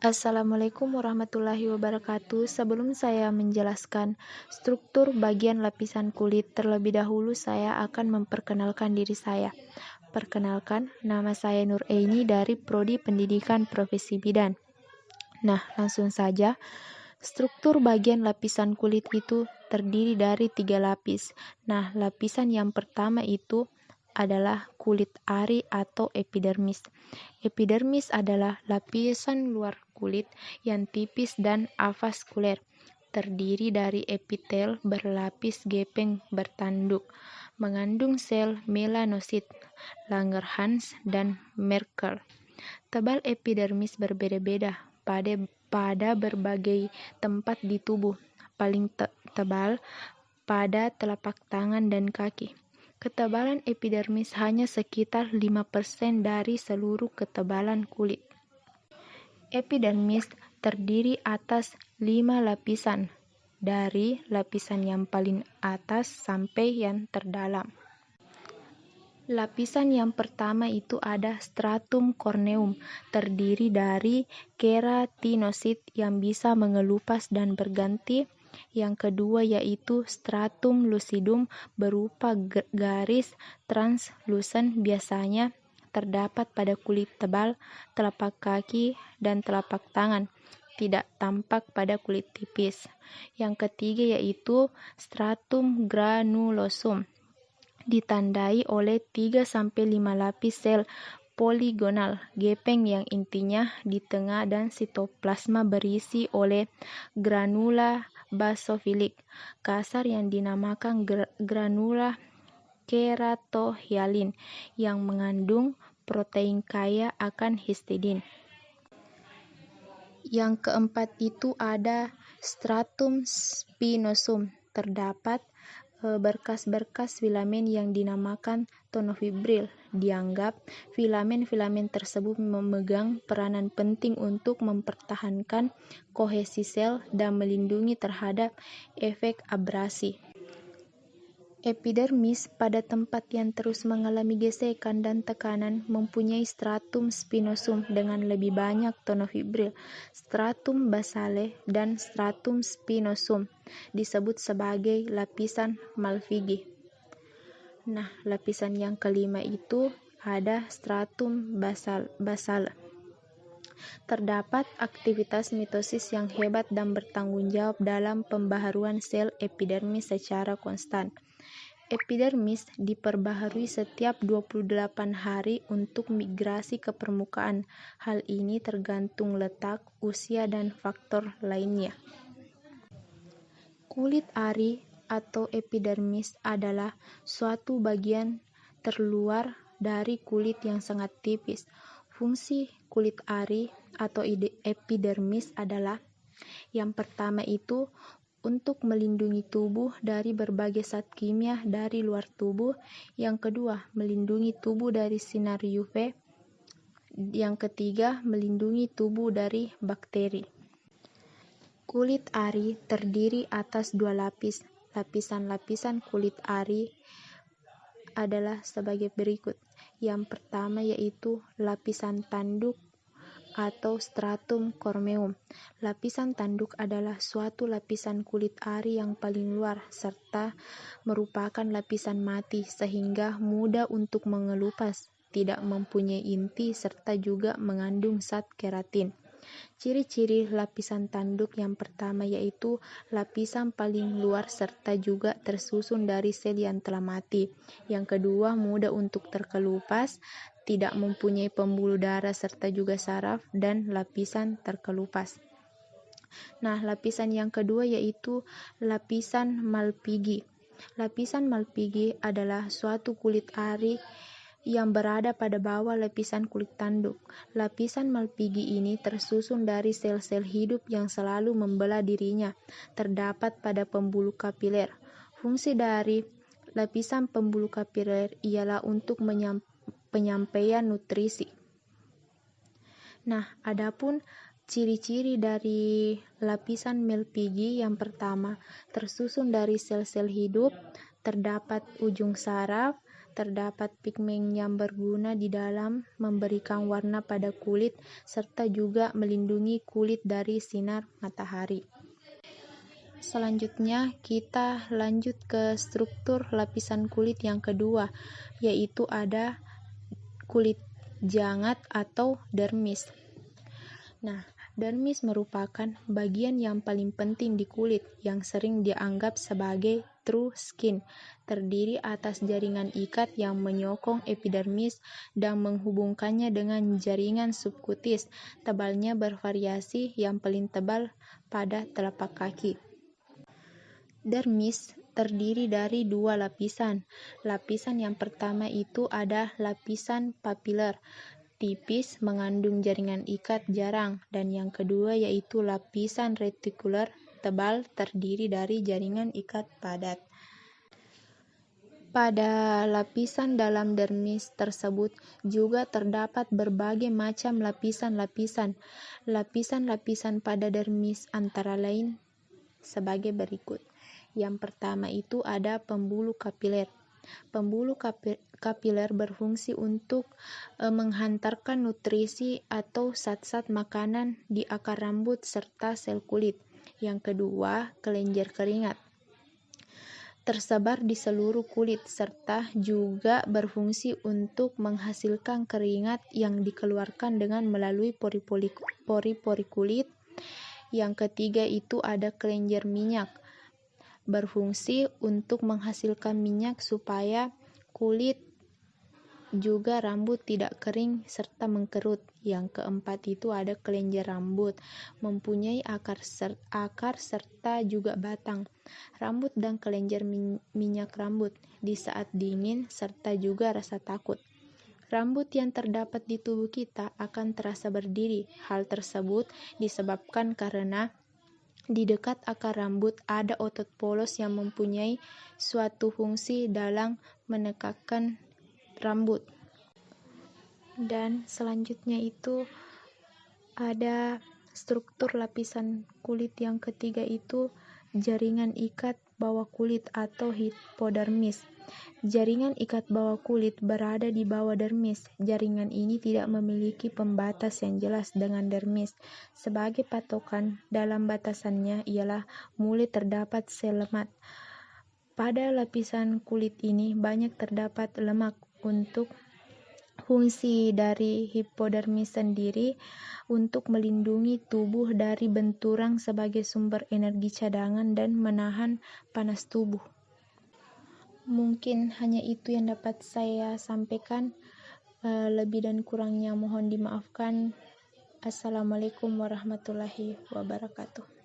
Assalamualaikum warahmatullahi wabarakatuh. Sebelum saya menjelaskan struktur bagian lapisan kulit, terlebih dahulu saya akan memperkenalkan diri saya. Perkenalkan, nama saya Nur Aini dari Prodi Pendidikan Profesi Bidan. Nah, langsung saja. Struktur bagian lapisan kulit itu terdiri dari 3 lapis. Nah, lapisan yang pertama itu adalah kulit ari atau epidermis. Epidermis adalah lapisan luar kulit yang tipis dan avaskuler, terdiri dari epitel berlapis gepeng bertanduk, mengandung sel melanosit, Langerhans, dan Merkel. Tebal epidermis berbeda-beda pada berbagai tempat di tubuh, paling tebal pada telapak tangan dan kaki. Ketebalan epidermis hanya sekitar 5% dari seluruh ketebalan kulit. Epidermis terdiri atas 5 lapisan, dari lapisan yang paling atas sampai yang terdalam. Lapisan yang pertama itu ada stratum corneum, terdiri dari keratinosit yang bisa mengelupas dan berganti. Yang kedua yaitu stratum lucidum berupa garis translucent, biasanya terdapat pada kulit tebal, telapak kaki, dan telapak tangan, tidak tampak pada kulit tipis. Yang ketiga yaitu stratum granulosum, ditandai oleh 3-5 lapis sel poligonal gepeng yang intinya di tengah dan sitoplasma berisi oleh granula basofilik kasar yang dinamakan granula keratohyalin yang mengandung protein kaya akan histidin. Yang keempat itu ada stratum spinosum, terdapat berkas-berkas filamen yang dinamakan tonofibril. Dianggap filamen-filamen tersebut memegang peranan penting untuk mempertahankan kohesi sel dan melindungi terhadap efek abrasi. Epidermis pada tempat yang terus mengalami gesekan dan tekanan mempunyai stratum spinosum dengan lebih banyak tonofibril. Stratum basale dan stratum spinosum disebut sebagai lapisan Malpighi. Nah, lapisan yang kelima itu ada stratum basal. Terdapat aktivitas mitosis yang hebat dan bertanggung jawab dalam pembaharuan sel epidermis secara konstan. Epidermis diperbaharui setiap 28 hari untuk migrasi ke permukaan. Hal ini tergantung letak, usia, dan faktor lainnya. Kulit ari atau epidermis adalah suatu bagian terluar dari kulit yang sangat tipis. Fungsi kulit ari atau epidermis adalah yang pertama itu untuk melindungi tubuh dari berbagai zat kimia dari luar tubuh. Yang kedua, melindungi tubuh dari sinar UV. Yang ketiga, melindungi tubuh dari bakteri. Kulit ari terdiri atas 2 lapis. Lapisan-lapisan kulit ari adalah sebagai berikut. Yang pertama yaitu lapisan tanduk atau stratum corneum. Lapisan tanduk adalah suatu lapisan kulit ari yang paling luar serta merupakan lapisan mati sehingga mudah untuk mengelupas, tidak mempunyai inti serta juga mengandung zat keratin. Ciri-ciri lapisan tanduk yang pertama yaitu lapisan paling luar serta juga tersusun dari sel yang telah mati. Yang kedua, mudah untuk terkelupas, tidak mempunyai pembuluh darah serta juga saraf, dan lapisan terkelupas. Nah, lapisan yang kedua yaitu lapisan Malpighi. Lapisan Malpighi adalah suatu kulit ari yang berada pada bawah lapisan kulit tanduk. Lapisan Malpighi ini tersusun dari sel-sel hidup yang selalu membelah dirinya, terdapat pada pembuluh kapiler. Fungsi dari lapisan pembuluh kapiler ialah untuk penyampaian nutrisi. Nah, adapun ciri-ciri dari lapisan Malpighi yang pertama, tersusun dari sel-sel hidup, terdapat ujung saraf, terdapat pigmen yang berguna di dalam memberikan warna pada kulit serta juga melindungi kulit dari sinar matahari. Selanjutnya, kita lanjut ke struktur lapisan kulit yang kedua, yaitu ada kulit jangat atau dermis. Nah, dermis merupakan bagian yang paling penting di kulit yang sering dianggap sebagai true skin. Terdiri atas jaringan ikat yang menyokong epidermis dan menghubungkannya dengan jaringan subkutis. Tebalnya bervariasi, yang paling tebal pada telapak kaki. Dermis terdiri dari dua lapisan. Lapisan yang pertama itu ada lapisan papiler, tipis, mengandung jaringan ikat jarang, dan yang kedua yaitu lapisan retikuler, tebal, terdiri dari jaringan ikat padat. Pada lapisan dalam dermis tersebut juga terdapat berbagai macam lapisan-lapisan. Lapisan-lapisan pada dermis antara lain sebagai berikut. Yang pertama itu ada pembuluh kapiler. Pembuluh kapiler berfungsi untuk menghantarkan nutrisi atau zat-zat makanan di akar rambut serta sel kulit. Yang kedua, kelenjar keringat. Tersebar di seluruh kulit serta juga berfungsi untuk menghasilkan keringat yang dikeluarkan dengan melalui pori-pori kulit. Yang ketiga itu ada kelenjar minyak. Berfungsi untuk menghasilkan minyak supaya kulit juga rambut tidak kering serta mengkerut. Yang keempat itu ada kelenjar rambut, mempunyai akar serta juga batang rambut dan kelenjar minyak rambut di saat dingin serta juga rasa takut. Rambut yang terdapat di tubuh kita akan terasa berdiri. Hal tersebut disebabkan karena di dekat akar rambut ada otot polos yang mempunyai suatu fungsi dalam menegakkan rambut. Dan selanjutnya itu ada struktur lapisan kulit yang ketiga itu jaringan ikat bawah kulit atau hipodermis. Jaringan ikat bawah kulit berada di bawah dermis. Jaringan ini tidak memiliki pembatas yang jelas dengan dermis. Sebagai patokan dalam batasannya ialah mulai terdapat sel lemak. Pada lapisan kulit ini banyak terdapat lemak. Untuk fungsi dari hipodermis sendiri untuk melindungi tubuh dari benturan sebagai sumber energi cadangan dan menahan panas tubuh. Mungkin hanya itu yang dapat saya sampaikan. Lebih dan kurangnya mohon dimaafkan. Assalamualaikum warahmatullahi wabarakatuh.